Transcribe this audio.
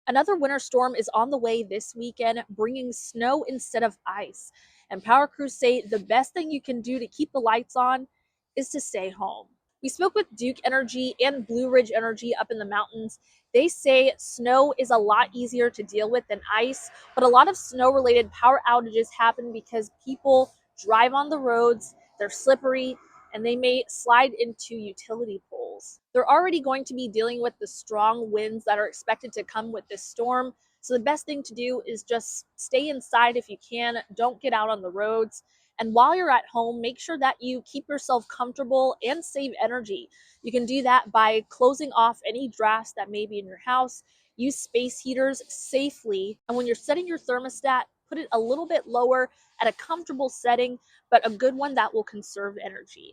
Another winter storm is on the way this weekend, bringing snow instead of ice. And power crews say the best thing you can do to keep the lights on is to stay home. We spoke with Duke Energy and Blue Ridge Energy up in the mountains. They say snow is a lot easier to deal with than ice, but a lot of snow related power outages happen because people drive on the roads, they're slippery, and they may slide into utility poles. They're already going to be dealing with the strong winds that are expected to come with this storm. So the best thing to do is just stay inside if you can. Don't get out on the roads. And while you're at home, make sure that you keep yourself comfortable and save energy. You can do that by closing off any drafts that may be in your house. Use space heaters safely. And when you're setting your thermostat, put it a little bit lower at a comfortable setting, but a good one that will conserve energy.